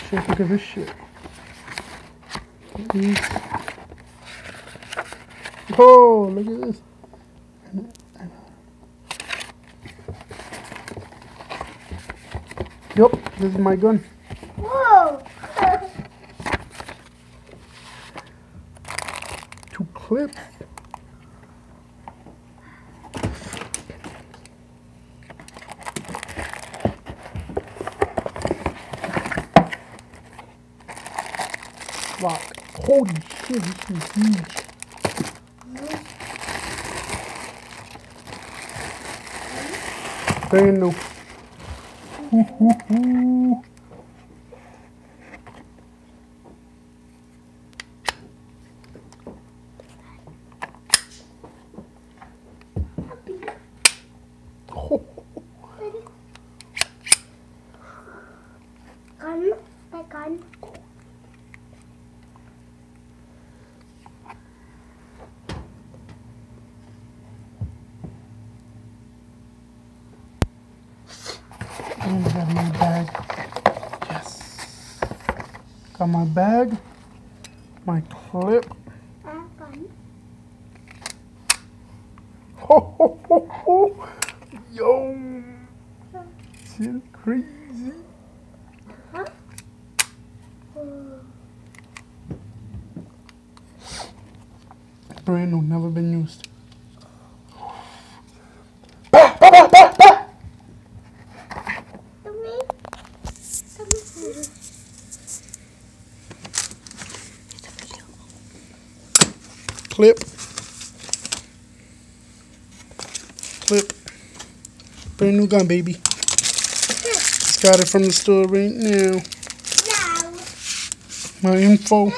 shit, look at this shit. Oh, look at this. Yup, this is my gun. Whoa! To clip. Wow. Holy shit, this is huge. Brand new. Gun, my gun. And I got my bag. Yes. Got my bag. My clip. Gun. Ho ho ho ho. Yo. This is crazy. Huh? Brand new, never been used. Clip. Clip. Brand new gun, baby. Just got it from the store right now. No. My info.